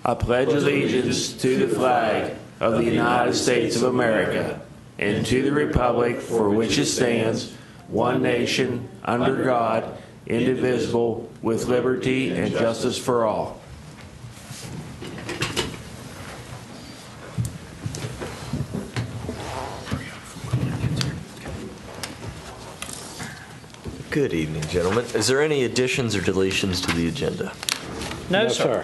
I pledge allegiance to the flag of the United States of America and to the republic for which it stands, one nation, under God, indivisible, with liberty and justice for all. Good evening, gentlemen. Is there any additions or deletions to the agenda? No, sir.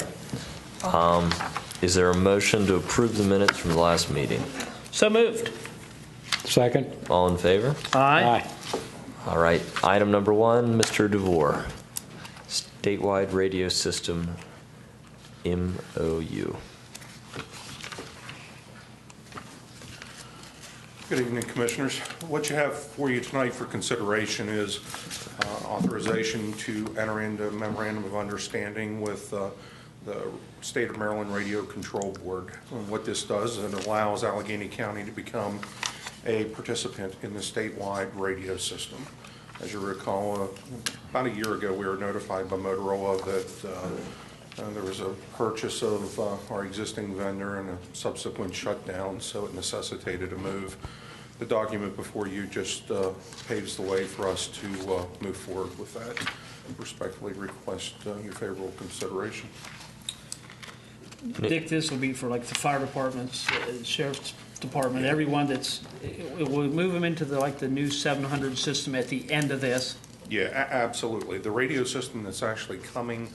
Is there a motion to approve the minutes from the last meeting? So moved. Second. All in favor? Aye. All right. Item number 1, Mr. DeVore. Statewide Radio System MOU. Good evening, Commissioners. What you have for you tonight for consideration is authorization to enter into a memorandum of understanding with the State of Maryland Radio Control Board. And what this does is it allows Allegany County to become a participant in the statewide radio system. As you recall, about a year ago, we were notified by Motorola that there was a purchase of our existing vendor and a subsequent shutdown, so it necessitated a move. The document before you just paves the way for us to move forward with that. Respectfully request your favorable consideration. Dick, this will be for like the fire departments, sheriff's department, everyone that's, we'll move them into the new 700 system at the end of this. Yeah, absolutely. The radio system that's actually coming,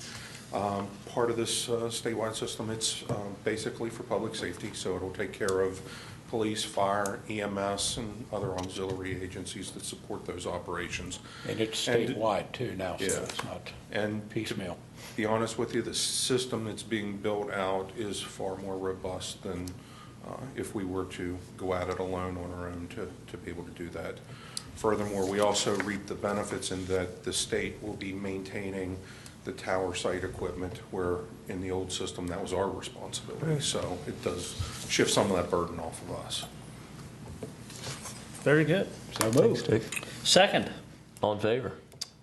part of this statewide system, it's basically for public safety, so it'll take care of police, fire, EMS, and other auxiliary agencies that support those operations. And it's statewide too now, so yeah, it's not piecemeal. To be honest with you, the system that's being built out is far more robust than if we were to go at it alone on our own to be able to do that. Furthermore, we also reap the benefits in that the state will be maintaining the tower site equipment, where in the old system that was our responsibility. So it does shift some of that burden off of us. Very good. So moved. Second. All in favor?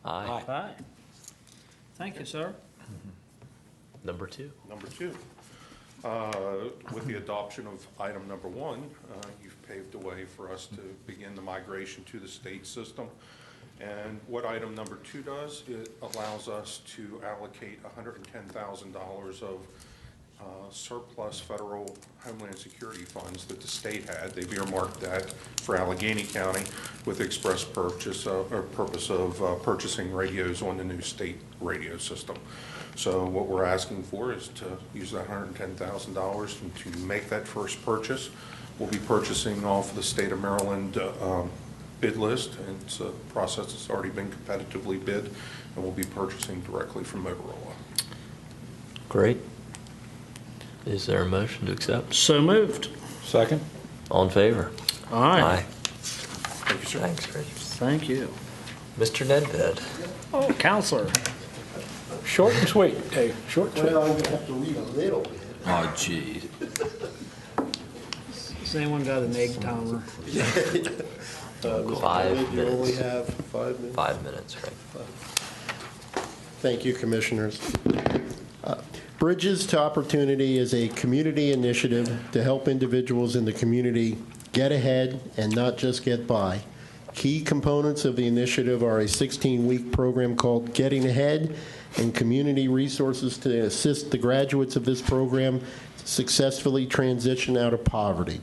Aye. Aye. Thank you, sir. Number 2. Number 2, with the adoption of item number 1, you've paved the way for us to begin the migration to the state system. And what item number 2 does, it allows us to allocate $110,000 of surplus federal Homeland Security funds that the state had. They've earmarked that for Allegany County with express purpose of purchasing radios on the new state radio system. So what we're asking for is to use that $110,000 and to make that first purchase. We'll be purchasing off the state of Maryland bid list, and it's a process that's already been competitively bid, and we'll be purchasing directly from Motorola. Great. Is there a motion to accept? So moved. Second. All in favor? Aye. Thank you, sir. Thanks, Rich. Thank you. Mr. Nedved. Oh, Counselor. Short and sweet, Dave. Short and sweet. Well, I'm going to have to read a little bit. Oh, gee. Has anyone got an egg timer? Mr. 5 David, you only minutes. have 5 minutes. 5 minutes, right? Thank you, Commissioners. Bridges to Opportunity is a community initiative to help individuals in the community get ahead and not just get by. Key components of the initiative are a 16-week program called Getting Ahead and community resources to assist the graduates of this program successfully transition out of poverty.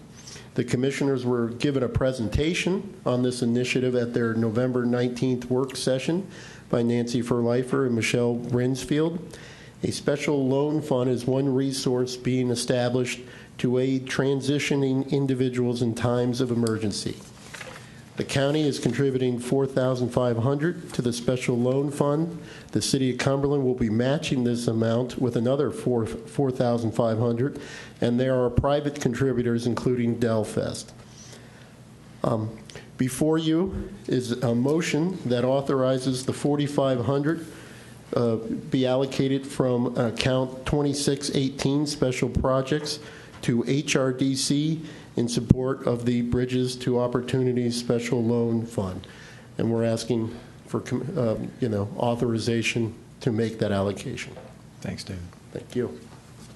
The commissioners were given a presentation on this initiative at their November 19th work session by Nancy Ferleifer and Michelle Rinsfield. A special loan fund is one resource being established to aid transitioning individuals in times of emergency. The county is contributing $4,500 to the special loan fund. The city of Cumberland will be matching this amount with another $4,500, and there are private contributors, including Delfest. Before you is a motion that authorizes the $4,500 be allocated from account 2618 special projects to HRDC in support of the Bridges to Opportunity Special Loan Fund. And we're asking for authorization to make that allocation. Thanks, David. Thank you.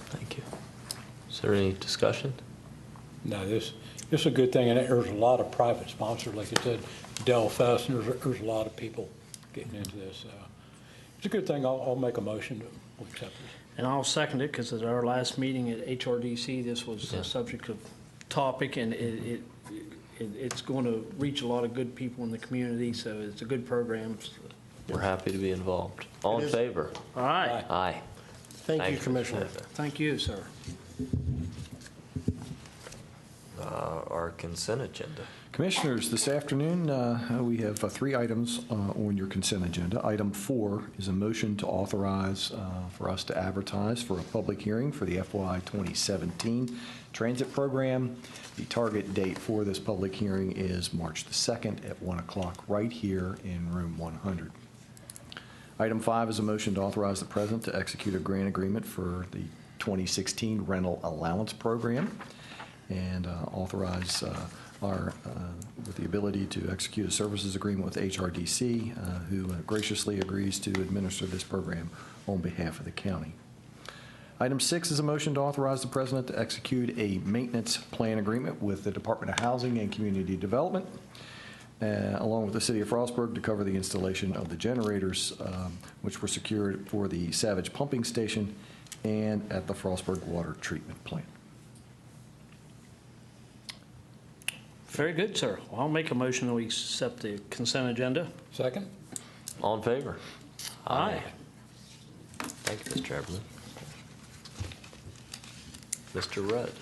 Thank you. Is there any discussion? No, this is a good thing, and there's a lot of private sponsors, like I said, Dell Fest, and there's a lot of people getting into this. It's a good thing. I'll make a motion to accept this. And I'll second it, because at our last meeting at HRDC, this was Yeah. a subject of topic, and it's going to reach a lot of good people in the community, so it's a good program. We're happy to be involved. All It in is. favor? All right. Aye. Thank you, Commissioner. Thank you, sir. Our consent agenda. Commissioners, this afternoon, we have 3 items on your consent agenda. Item 4 is a motion to authorize for us to advertise for a public hearing for the FY 2017 transit program. The target date for this public hearing is March the 2nd at 1 o'clock right here in room 100. Item 5 is a motion to authorize the president to execute a grant agreement for the 2016 rental allowance program and authorize with the ability to execute a services agreement with HRDC, who graciously agrees to administer this program on behalf of the county. Item 6 is a motion to authorize the president to execute a maintenance plan agreement with the Department of Housing and Community Development, along with the City of Frostburg, to cover the installation of the generators, which were secured for the Savage Pumping Station and at the Frostburg Water Treatment Plant. Very good, sir. Well, I'll make a motion that we accept the consent agenda. Second? All in favor? Aye. Thank you, Mr. Everly. Mr. Rudd.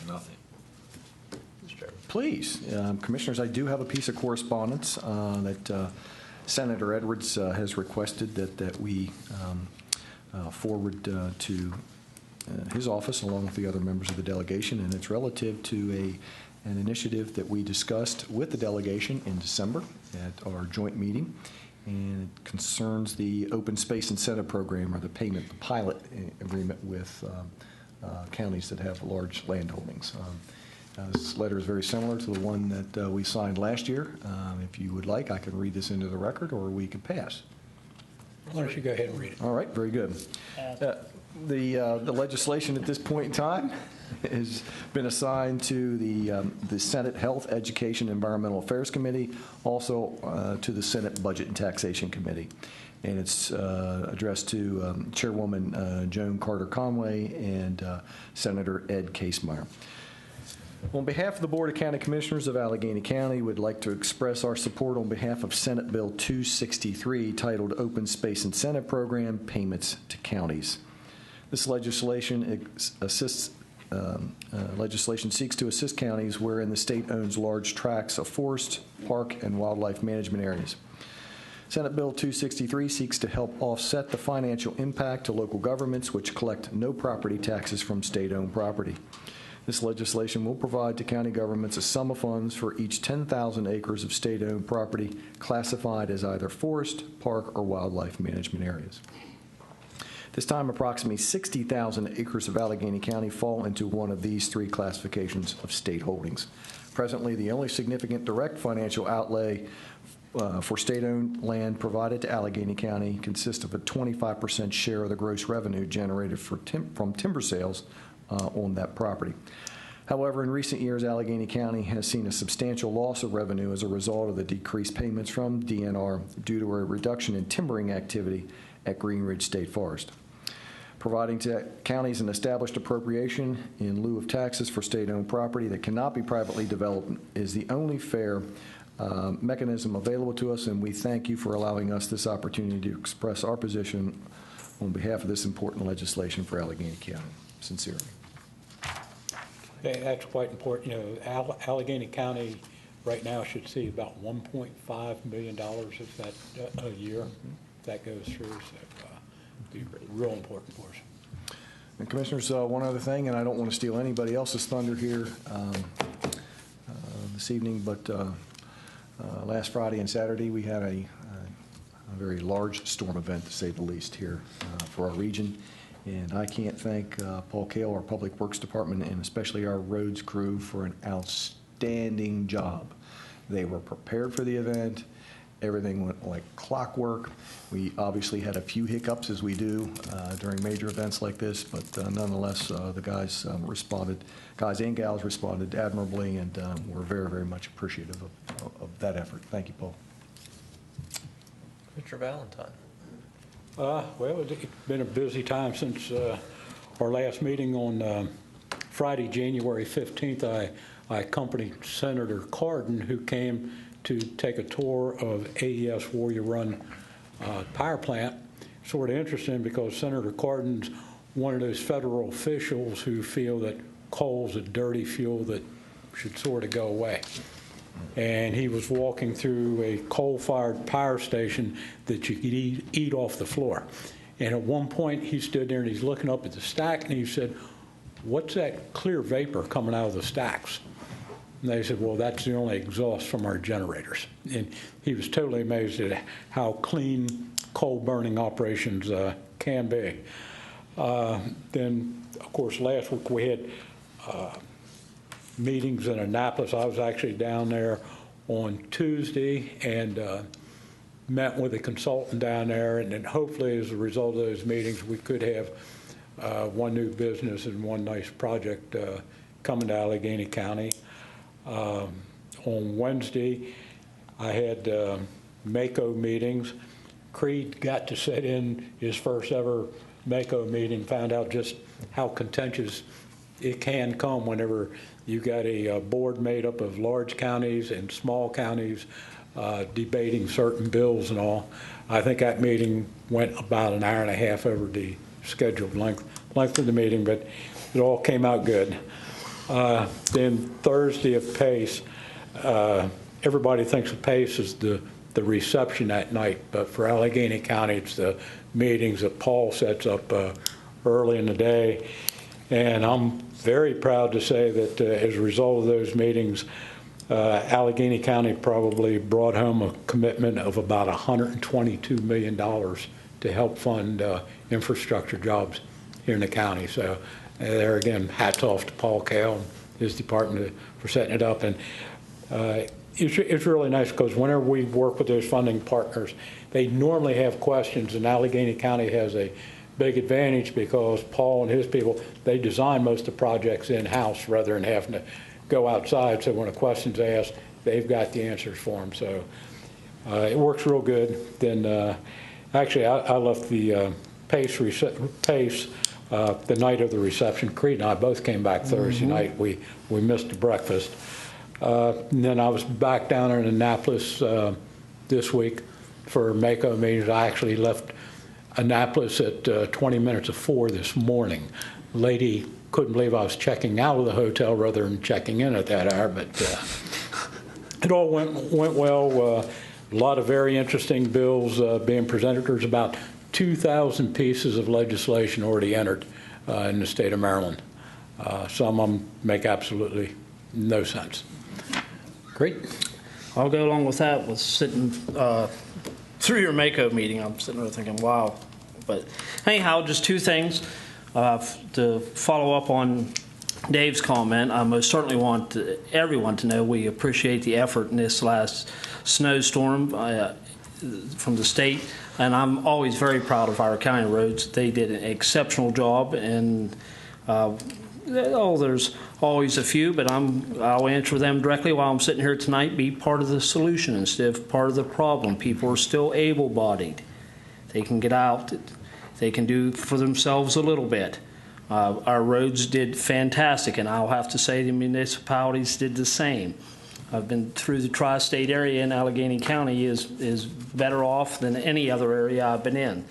Nothing. Mr. Everly. Please, Commissioners, I do have a piece of correspondence that Senator Edwards has requested that we forward to his office along with the other members of the delegation, and it's relative to an initiative that we discussed with the delegation in December at our joint meeting, and it concerns the Open Space Incentive Program, or the pilot agreement with counties that have large land holdings. This letter is very similar to the one that we signed last year. If you would like, I can read this into the record, or we could pass. Why don't you go ahead and read it? All right, very good. The legislation at this point in time has been assigned to the Senate Health, Education, Environmental Affairs Committee, also to the Senate Budget and Taxation Committee. And it's addressed to Chairwoman Joan Carter Conway and Senator Ed Casemeyer. On behalf of the Board of County Commissioners of Allegany County, we'd like to express our support on behalf of Senate Bill 263, titled Open Space Incentive Program Payments to Counties. This legislation legislation seeks to assist counties wherein the state owns large tracts of forest, park, and wildlife management areas. Senate Bill 263 seeks to help offset the financial impact to local governments which collect no property taxes from state-owned property. This legislation will provide to county governments a sum of funds for each 10,000 acres of state-owned property classified as either forest, park, or wildlife management areas. This time, approximately 60,000 acres of Allegany County fall into one of these 3 classifications of state holdings. Presently, the only significant direct financial outlay for state-owned land provided to Allegany County consists of a 25% share of the gross revenue generated from timber sales on that property. However, in recent years, Allegany County has seen a substantial loss of revenue as a result of the decreased payments from DNR due to a reduction in timbering activity at Green Ridge State Forest. Providing to counties an established appropriation in lieu of taxes for state-owned property that cannot be privately developed is the only fair mechanism available to us, and we thank you for allowing us this opportunity to express our position on behalf of this important legislation for Allegany County. Sincerely. Okay, that's quite important. You know, Allegany County right now should see about $1.5 million of that a year. If that goes through, so be real important for us. And Commissioners, one other thing, and I don't want to steal anybody else's thunder here this evening, but last Friday and Saturday we had a very large storm event, to say the least, here for our region. And I can't thank Paul Kale, our Public Works Department, and especially our roads crew for an outstanding job. They were prepared for the event. everything went like clockwork. We obviously had a few hiccups, as we do during major events like this, but nonetheless, the guys guys and gals responded admirably, and we're very, very much appreciative of that effort. Thank you, Paul. Mr. Valentine. Well, it's been a busy time since our last meeting on Friday, January 15th. I accompanied Senator Cardin, who came to take a tour of AES Warrior Run power plant. Sort of interesting because Senator Cardin's one of those federal officials who feel that coal's a dirty fuel that should sort of go away. And he was walking through a coal-fired power station that you could eat off the floor. And at one point, he stood there and he's looking up at the stack and he said, "What's that clear vapor coming out of the stacks?" And they said, "Well, that's the only exhaust from our generators." And he was totally amazed at how clean coal-burning operations can be. Then, of course, last week we had meetings in Annapolis. I was actually down there on Tuesday and met with a consultant down there, and then hopefully as a result of those meetings we could have one new business and one nice project coming to Allegany County. On Wednesday I had MACO meetings. Creed got to sit in his first ever MACO meeting, found out just how contentious it can come whenever you got a board made up of large counties and small counties debating certain bills and all. I think that meeting went about an hour and a half over the scheduled length of the meeting, but it all came out good. Then Thursday of PACE, everybody thinks of PACE as the reception that night, but for Allegany County, it's the meetings that Paul sets up early in the day. And I'm very proud to say that as a result of those meetings, Allegany County probably brought home a commitment of about $122 million to help fund infrastructure jobs here in the county. So there again, hats off to Paul Cale and his department for setting it up. And it's really nice because whenever we work with those funding partners, they normally have questions, and Allegany County has a big advantage because Paul and his people, they design most of the projects in-house rather than having to go outside. So when a question's asked, they've got the answers for them. So it works real good. Then actually, I left the PACE the night of the reception. Creed and I both came back Thursday night. We missed the breakfast. And then I was back down in Annapolis this week for MACO meetings. I actually left Annapolis at 20 minutes of 4 this morning. Lady couldn't believe I was checking out of the hotel rather than checking in at that hour, but it all went well. A lot of very interesting bills being presented. There's about 2,000 pieces of legislation already entered in the state of Maryland. Some of them make absolutely no sense. Great. I'll go along with that, with sitting through your MACO meeting. I'm sitting there thinking, wow. But anyhow, just two things. To follow up on Dave's comment, I most certainly want everyone to know we appreciate the effort in this last snowstorm from the state. And I'm always very proud of our county roads. They did an exceptional job, and there's always a few, but I'll answer them directly while I'm sitting here tonight. Be part of the solution instead of part of the problem. People are still able-bodied. They can get out. They can do for themselves a little bit. Our roads did fantastic, and I'll have to say the municipalities did the same. I've been through the tri-state area, and Allegany County is better off than any other area I've been in.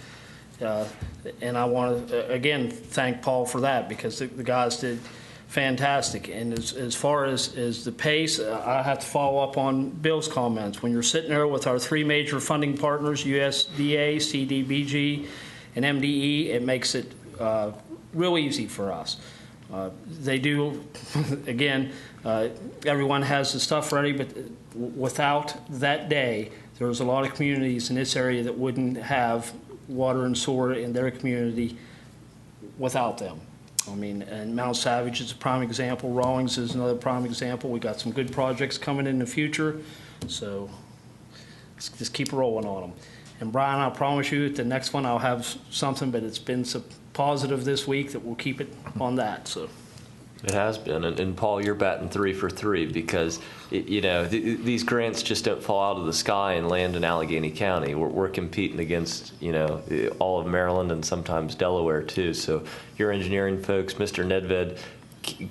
And I want to, again, thank Paul for that, because the guys did fantastic. And as far as the pace, I have to follow up on Bill's comments. When you're sitting there with our three major funding partners, USDA, CDBG, and MDE, it makes it real easy for us. They do, again, everyone has the stuff ready, but without that day, there's a lot of communities in this area that wouldn't have water and sewer in their community without them. I mean, and Mount Savage is a prime example. Rawlings is another prime example. We got some good projects coming in the future. So Just keep rolling on them. And Brian, I promise you, at the next one, I'll have something, but it's been so positive this week that we'll keep it on that, so. It has been, and Paul, you're batting 3 for 3 because these grants just don't fall out of the sky and land in Allegheny County. We're competing against all of Maryland and sometimes Delaware too. So your engineering folks, Mr. Nedved,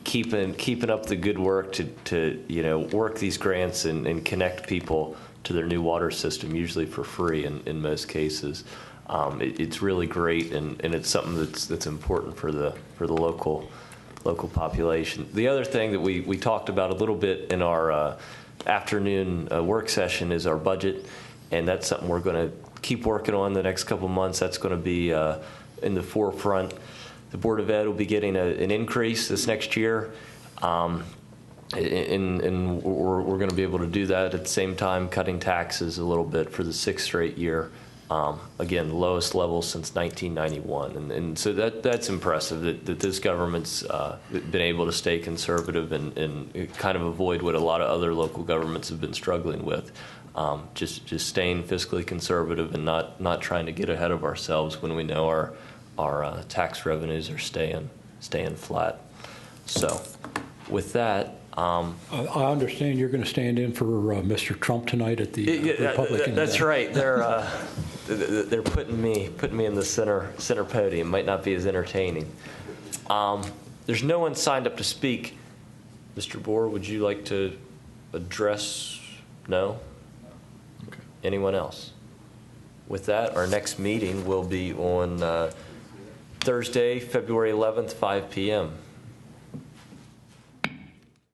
keeping up the good work to work these grants and connect people to their new water system, usually for free in most cases. It's really great, and it's something that's important for the local population. The other thing that we talked about a little bit in our afternoon work session is our budget, and that's something we're going to keep working on the next couple months. That's going to be in the forefront. The Board of Ed will be getting an increase this next year, and we're going to be able to do that at the same time cutting taxes a little bit for the 6th straight year. Again, lowest level since 1991, and so that's impressive that this government's been able to stay conservative and kind of avoid what a lot of other local governments have been struggling with, just staying fiscally conservative and not trying to get ahead of ourselves when we know our tax revenues are staying flat. So, with that. I understand you're going to stand in for Mr. Trump tonight at the Republican. That's right. They're putting me in the center podium. Might not be as entertaining. There's no one signed up to speak. Mr. Bohr, would you like to address? No. Okay. Anyone else? With that, our next meeting will be on Thursday, February 11th, 5 p.m.